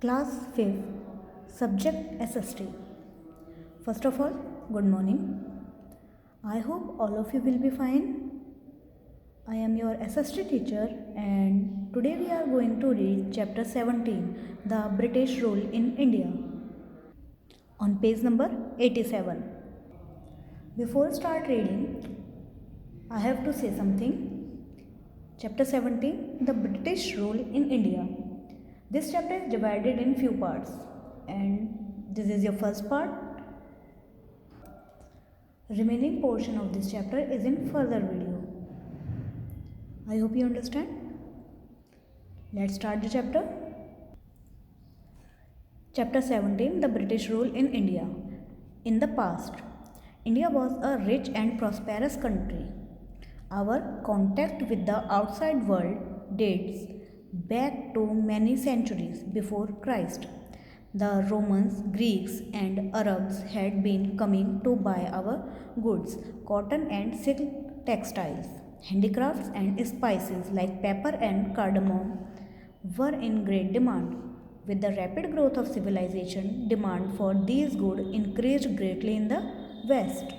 Class 5th, Subject SST. First of all, good morning. I hope all of you will be fine. I am your SST teacher and today we are going to read chapter 17, The British Rule in India, on page number 87. Before start reading, I have to say something. Chapter 17, The British Rule in India. This chapter is divided in few parts and this is your first part. Remaining portion of this chapter is in further video. I hope you understand. Let's start the chapter. Chapter 17, The British Rule in India. In the past, India was a rich and prosperous country. Our contact with the outside world dates back to many centuries before Christ. The Romans, Greeks, and Arabs had been coming to buy our goods, cotton and silk textiles, handicrafts, and spices like pepper and cardamom were in great demand. With the rapid growth of civilization, demand for these goods increased greatly in the West.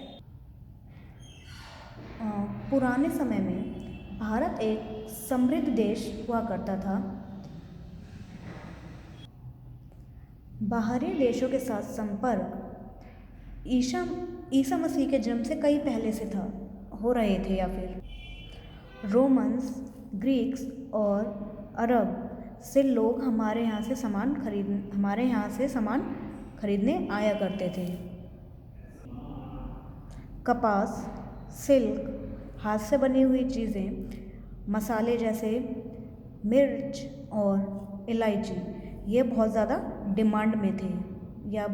पुराने समय में भारत एक समृद्ध देश हुआ करता था। बाहरी देशों के साथ संपर्क ईसा मसीह के जन्म से कई पहले से हो रहे थे, या फिर रोमन्स, ग्रीक्स और अरब से लोग हमारे यहाँ से सामान खरीदने आया करते थे। कपास, सिल्क, हाथ से बनी हुई चीज़ें, मसाले जैसे मिर्च और इलायची, ये बहुत ज़्यादा डिमांड में थे या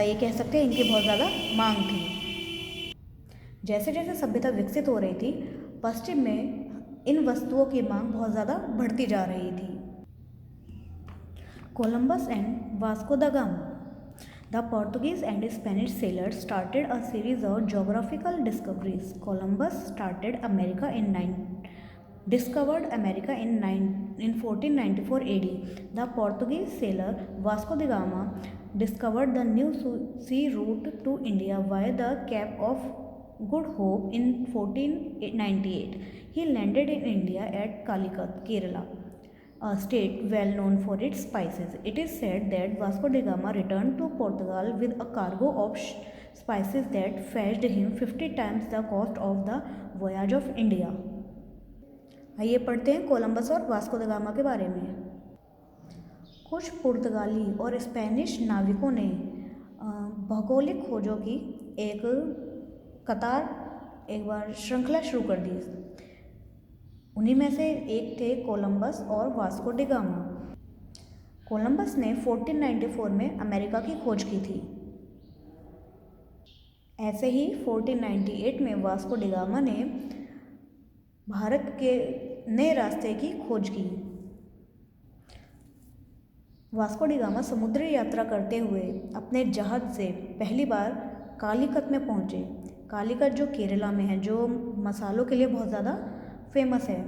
ये कह सकते हैं इनकी बहुत ज़्यादा मांग थी। जैसे जैसे सभ्यता विकसित हो रही थी, पश्चिम में इन वस्तुओं की मांग बहुत ज़्यादा बढ़ती जा रही थी। Columbus and Vasco the gamma. The Portuguese and Spanish sailors started a series of geographical discoveries. Columbus discovered America in 1494 AD. The Portuguese sailor Vasco da Gama discovered the new sea route to India via the Cape of Good Hope in 1498. He landed in India at Calicut, Kerala, a state well known for its spices. It is said that Vasco da Gama returned to Portugal with a cargo of spices that fetched him 50 times the cost of the voyage of India. आइए पढ़ते हैं Columbus और Vasco the gamma के बारे में। कुछ पुर्तगाली और स्पेनिश नाविकों ने भौगोलिक खोजों की एक बार श्रृंखला शुरू कर दी। उन्हीं में से एक थे कोलंबस और वास्को डी गामा। कोलंबस ने 1494 में अमेरिका की खोज की थी। ऐसे ही 1498 में वास्को डी गामा ने भारत के नए रास्ते की खोज की। वास्को डी गामा समुद्री यात्रा करते हुए अपने जहाज से पहली बार कालीकत में पहुँचे। कालीकत जो केरला में है, जो मसालों के लिए बहुत ज़्यादा फेमस है।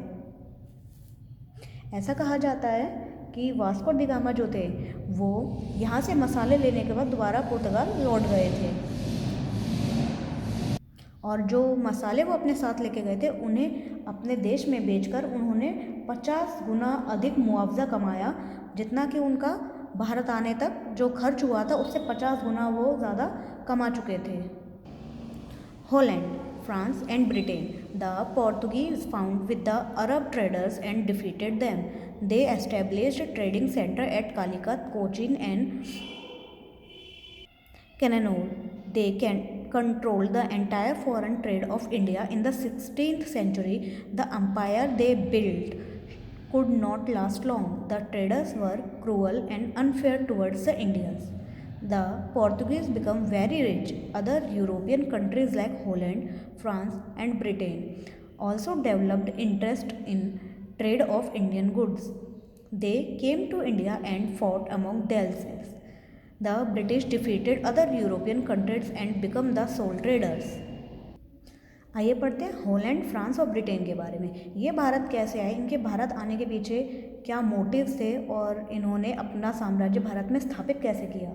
ऐसा कहा जाता है कि वास्को डी गामा जो थे वो यहाँ से मसाले लेने के बाद दोबारा पुर्तगाल लौट गए थे और जो मसाले वो अपने साथ लेके गए थे उन्हें अपने देश में बेचकर उन्होंने 50 गुना अधिक मुआवजा कमाया, जितना कि उनका भारत आने तक जो खर्च हुआ था उससे 50 गुना वो ज़्यादा कमा चुके थे। Holland, France and Britain. The Portuguese found with the Arab traders and defeated them. They established a trading center at Calicut, Cochin and Cannanore. They controlled the entire foreign trade of India. In the 16th century, the empire they built could not last long. The traders were cruel and unfair towards the Indians. The Portuguese became very rich. Other European countries like Holland, France and Britain also developed interest in trade of Indian goods. They came to India and fought among themselves. The British defeated other European countries and became the sole traders. आइए पढ़ते हैं Holland, France और Britain के बारे में। ये भारत कैसे आए, इनके भारत आने के पीछे क्या मोटिव्स थे और इन्होंने अपना साम्राज्य भारत में स्थापित कैसे किया।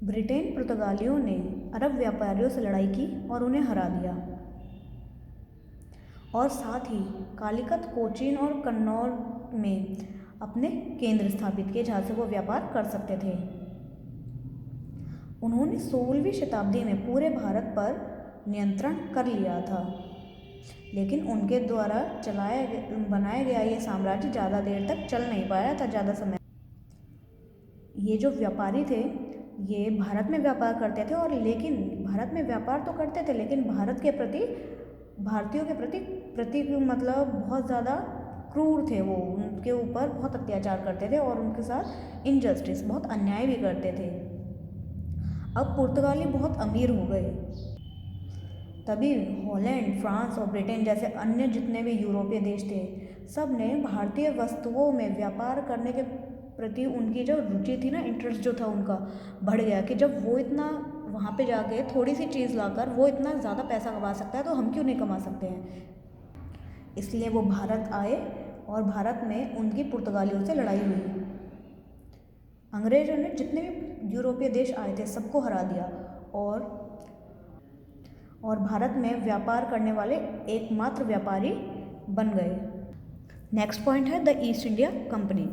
ब्रिटेन पुर्तगालियों ने अरब व्यापारियों से लड़ाई की और उन्हें हरा दिया, और साथ ही कालीकत, कोचीन और कन्नौज में अपने केंद्र स्थापित किए जहाँ से वो व्यापार कर सकते थे। उन्होंने 16वीं शताब्दी में पूरे भारत पर नियंत्रण कर लिया था, लेकिन उनके द्वारा बनाया गया ये साम्राज्य ज़्यादा देर तक चल नहीं पाया था, ज़्यादा समय। ये जो व्यापारी थे ये भारत में व्यापार करते थे, और लेकिन भारत में व्यापार तो करते थे लेकिन भारत के प्रति, भारतीयों के प्रति मतलब बहुत ज़्यादा क्रूर थे। वो उनके ऊपर बहुत अत्याचार करते थे और उनके साथ इनजस्टिस, बहुत अन्याय भी करते थे। अब पुर्तगाली बहुत अमीर हो गए, तभी हॉलैंड, फ्रांस और ब्रिटेन जैसे अन्य जितने भी यूरोपीय देश थे सब ने भारतीय वस्तुओं में व्यापार करने के प्रति उनकी जो रुचि थी ना, इंटरेस्ट जो था उनका बढ़ गया कि जब वो इतना वहाँ पे जाके थोड़ी सी चीज़ लाकर वो इतना ज़्यादा पैसा कमा सकता है तो हम क्यों नहीं कमा सकते हैं। इसलिए वो भारत आए और भारत में उनकी पुर्तगालियों से लड़ाई हुई। अंग्रेजों ने जितने भी यूरोपीय देश आए थे सबको हरा दिया और भारत में व्यापार करने वाले एकमात्र व्यापारी बन गए। नेक्स्ट पॉइंट है the east India company.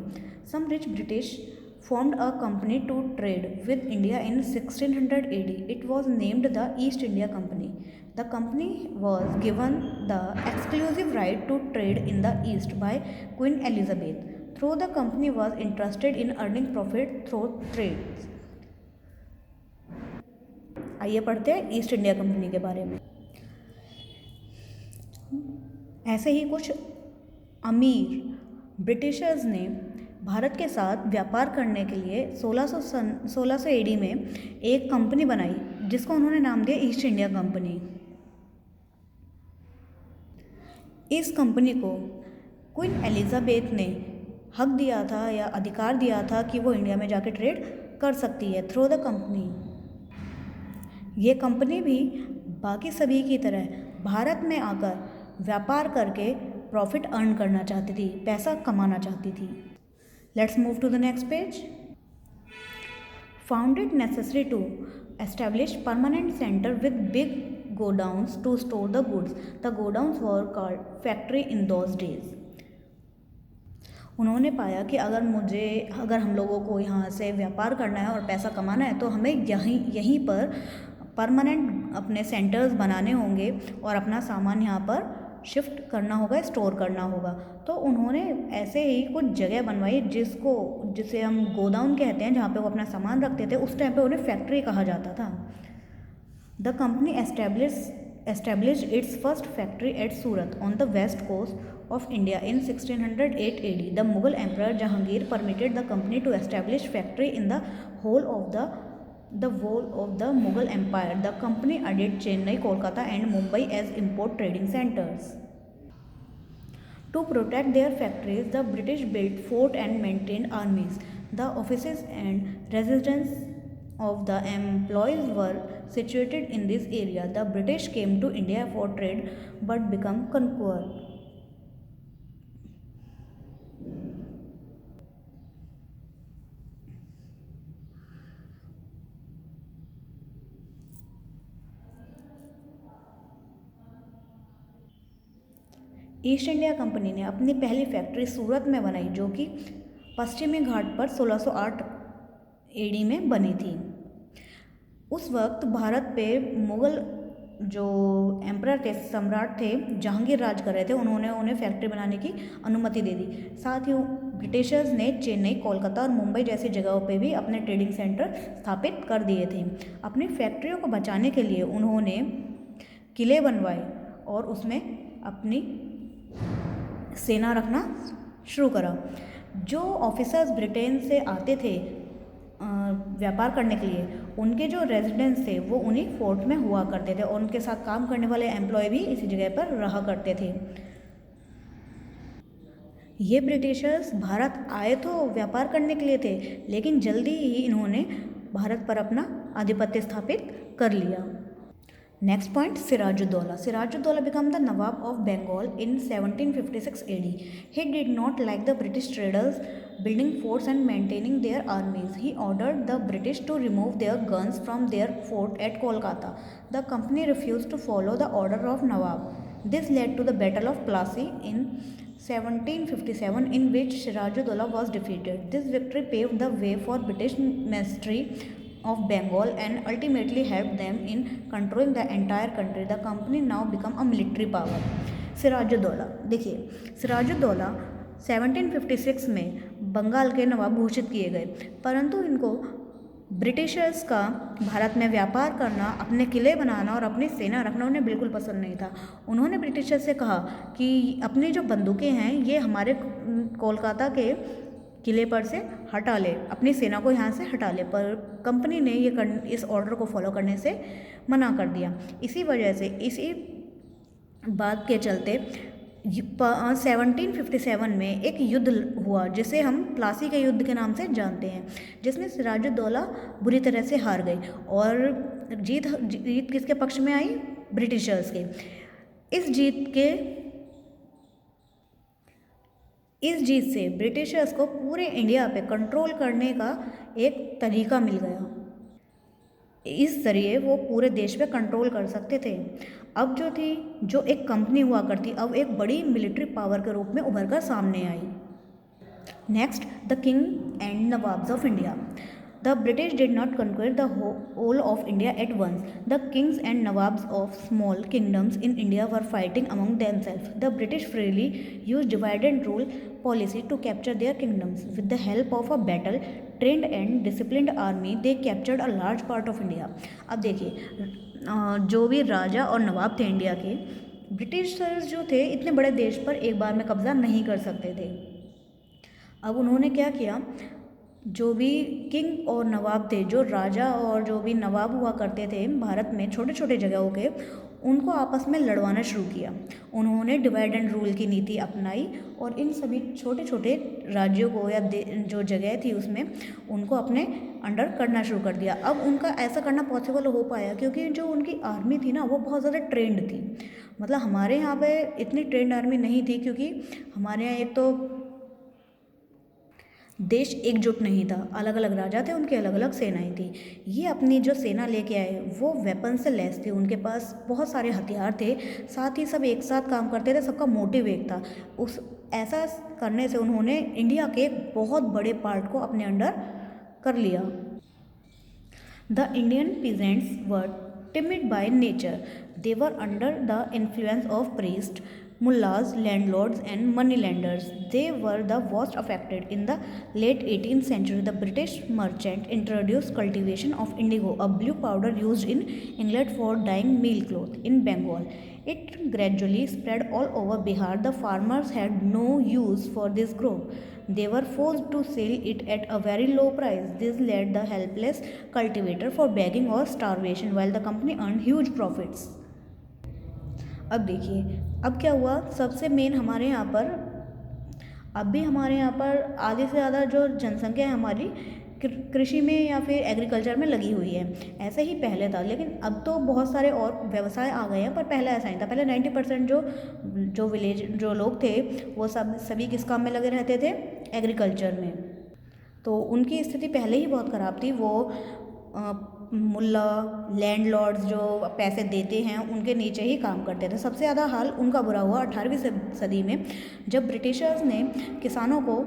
Some rich British formed a company to trade with India in 1600 AD. It was named the East India Company. The company was given the exclusive right to trade in the East by Queen Elizabeth. Through the company was interested in earning profit through trades. आइए पढ़ते हैं east India company के बारे में। ऐसे ही कुछ अमीर Britishers ने भारत के साथ व्यापार करने के लिए 1600 एडी में एक कंपनी बनाई जिसको उन्होंने नाम दिया ईस्ट इंडिया कंपनी। इस कंपनी को क्वीन एलिजाबेथ ने हक दिया था या अधिकार दिया था कि वो इंडिया में जाके ट्रेड कर सकती है थ्रू द कंपनी। ये कंपनी भी बाकी सभी की तरह भारत में आकर व्यापार करके प्रॉफिट अर्न करना चाहती थी, पैसा कमाना चाहती थी। Let's move to the next page. Found it necessary to establish permanent center with big godowns to store the goods. The godowns were called factory in those days. उन्होंने पाया कि अगर हम लोगों को यहाँ से व्यापार करना है और पैसा कमाना है तो हमें यहीं पर परमानेंट अपने सेंटर्स बनाने होंगे और अपना सामान यहाँ पर शिफ्ट करना होगा, स्टोर करना होगा। तो उन्होंने ऐसे ही कुछ जगह बनवाई जिसे हम गोडाउन कहते हैं, जहाँ पे वो अपना सामान रखते थे। उस टाइम पे उन्हें फैक्ट्री कहा जाता था। The company established its first factory at Surat on the west coast of India in 1608 AD. The Mughal Emperor Jahangir permitted the company to establish factory in the whole of the Mughal Empire. The company added Chennai, Kolkata and Mumbai as import trading centers. To protect their factories, the British built forts and maintained armies. The offices and residences of the employees were situated in this area. The British came to India for trade but became conqueror. East India company ने अपनी पहली factory सूरत में बनाई जो कि पश्चिमी घाट पर 1608 AD में बनी थी। उस वक्त भारत पे मुग़ल जो एम्परर थे, सम्राट थे, जहांगीर राज कर रहे थे। उन्होंने उन्हें फैक्ट्री बनाने की अनुमति दे दी। साथ ही ब्रिटिशर्स ने चेन्नई, कोलकाता और मुंबई जैसी जगहों पे भी अपने ट्रेडिंग सेंटर स्थापित कर दिए थे। अपनी फैक्ट्रियों को बचाने के लिए उन्होंने किले बनवाए और उसमें अपनी सेना रखना शुरू करा। जो ऑफिसर्स ब्रिटेन से आते थे व्यापार करने के लिए, उनके जो रेजिडेंट्स थे वो उन्हीं फोर्ट में हुआ करते थे और उनके साथ काम करने वाले एम्प्लॉय भी इसी जगह पर रहा करते थे। ये ब्रिटिशर्स भारत आए तो व्यापार करने के लिए थे, लेकिन जल्दी ही इन्होंने भारत पर अपना आधिपत्य स्थापित कर लिया। Next point, Sirajuddaulah. Sirajuddaulah became the Nawab of Bengal in 1756 AD. He did not like the British traders building forts and maintaining their armies. He ordered the British to remove their guns from their fort at Kolkata. The company refused to follow the order of Nawab. This led to the Battle of Plassey in 1757, in which Sirajuddaulah was defeated. This victory paved the way for British mastery of Bengal and ultimately helped them in controlling the entire country. The company now become a military power. Siraj-ud-Daulah, देखिए सिराजुद्दौला 1756 में बंगाल के नवाब घोषित किए गए, परंतु इनको Britishers का भारत में व्यापार करना, अपने किले बनाना और अपनी सेना रखना उन्हें बिल्कुल पसंद नहीं था। उन्होंने ब्रिटिशर्स से कहा कि अपनी जो बंदूकें हैं ये हमारे कोलकाता के किले पर से हटा ले, अपनी सेना को यहाँ से हटा ले, पर कंपनी ने इस ऑर्डर को फॉलो करने से मना कर दिया। इसी वजह से इसी बात के चलते 1757 में एक युद्ध हुआ जिसे हम प्लासी के युद्ध के नाम से जानते हैं, जिसमें सिराजुद्दौला बुरी तरह से हार गई और जीत किसके पक्ष में आई? ब्रिटिशर्स के। इस जीत से ब्रिटिशर्स को पूरे इंडिया पे कंट्रोल करने का एक तरीका मिल गया। इस जरिए वो पूरे देश पे कंट्रोल कर सकते थे। अब जो एक कंपनी हुआ करती, अब एक बड़ी मिलिट्री पावर के रूप में उभर कर सामने आई। Next, the king and nawabs of India. The British did not conquer the whole of India at once. The kings and nawabs of small kingdoms in India were fighting among themselves. The British freely used divide and rule policy to capture their kingdoms. With the help of a battle-trained and disciplined army, they captured a large part of India. अब देखिए जो भी राजा और नवाब थे India के, Britishers जो थे इतने बड़े देश पर एक बार में कब्जा नहीं कर सकते थे। अब उन्होंने क्या किया, जो भी किंग और नवाब थे, जो राजा और जो भी नवाब हुआ करते थे भारत में छोटे छोटे जगहों के, उनको आपस में लड़वाना शुरू किया। उन्होंने डिवाइड एंड रूल की नीति अपनाई और इन सभी छोटे छोटे राज्यों को या जो जगह थी उसमें उनको अपने अंडर करना शुरू कर दिया। अब उनका ऐसा करना पॉसिबल हो पाया क्योंकि जो उनकी आर्मी थी ना वो बहुत ज़्यादा ट्रेंड थी। मतलब हमारे यहाँ पे इतनी ट्रेंड आर्मी नहीं थी क्योंकि हमारे यहाँ एक तो देश एकजुट नहीं था, अलग अलग राजा थे, उनकी अलग अलग सेनाएं थी। ये अपनी जो सेना लेके आए वो वेपन से लैस थे, उनके पास बहुत सारे हथियार थे, साथ ही सब एक साथ काम करते थे, सबका मोटिव एक था। ऐसा करने से उन्होंने इंडिया के बहुत बड़े पार्ट को अपने अंडर कर लिया। The Indian peasants were timid by nature. They were under the influence of priests, mullahs, landlords and moneylenders. They were the worst affected. In the late 18th century, the British merchant introduced cultivation of indigo, a blue powder used in England for dyeing meal cloth, in Bengal. It gradually spread all over Bihar. The farmers had no use for this crop. They were forced to sell it at a very low price. This led the helpless cultivator for begging or starvation, while the company earned huge profits. अब देखिए अब क्या हुआ, सबसे main हमारे यहाँ पर अब भी हमारे यहाँ पर आधे से ज़्यादा जो जनसंख्या है हमारी कृषि में या फिर एग्रीकल्चर में लगी हुई है। ऐसे ही पहले था, लेकिन अब तो बहुत सारे और व्यवसाय आ गए हैं, पर पहले ऐसा नहीं था। पहले 90% जो विलेज जो लोग थे वो सभी किस काम में लगे रहते थे? एग्रीकल्चर में। तो उनकी स्थिति पहले ही बहुत ख़राब थी। वो मुल्ला लैंडलॉर्ड्स जो पैसे देते हैं उनके नीचे ही काम करते थे। सबसे ज़्यादा हाल उनका बुरा हुआ 18वीं सदी में, जब ब्रिटिशर्स ने किसानों को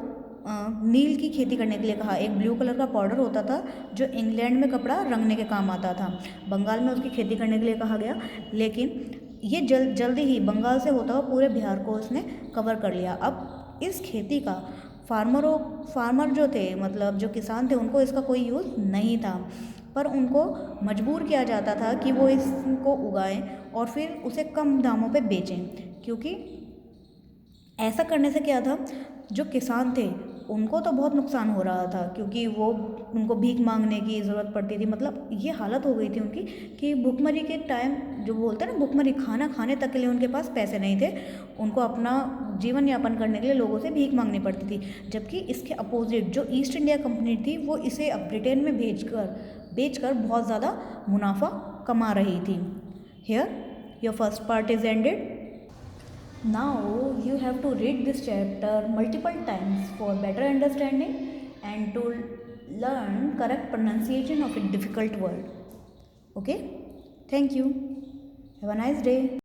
नील की खेती करने के लिए कहा। एक ब्लू कलर का पाउडर होता था जो इंग्लैंड में कपड़ा रंगने के काम आता था, बंगाल में उसकी खेती करने के लिए कहा गया, लेकिन ये जल्दी ही बंगाल से होता हुआ पूरे बिहार को उसने कवर कर लिया। अब इस खेती का फार्मर जो थे, मतलब जो किसान थे, उनको इसका कोई यूज़ नहीं था, पर उनको मजबूर किया जाता था कि वो इसको उगाएं और फिर उसे कम दामों पे बेचें, क्योंकि ऐसा करने से क्या था, जो किसान थे उनको तो बहुत नुकसान हो रहा था, क्योंकि उनको भीख मांगने की ज़रूरत पड़ती थी। मतलब ये हालत हो गई थी उनकी कि भुखमरी के टाइम, जो बोलते हैं ना भुखमरी, खाना खाने तक के लिए उनके पास पैसे नहीं थे, उनको अपना जीवन यापन करने के लिए लोगों से भीख मांगनी पड़ती थी। जबकि इसके अपोजिट जो ईस्ट इंडिया कंपनी थी वो इसे अब ब्रिटेन में बेचकर बहुत ज़्यादा मुनाफा कमा रही थी। Here, your first part is ended. Now you have to read this chapter multiple times for better understanding and to learn correct pronunciation of a difficult word. Okay? Thank you. Have a nice day.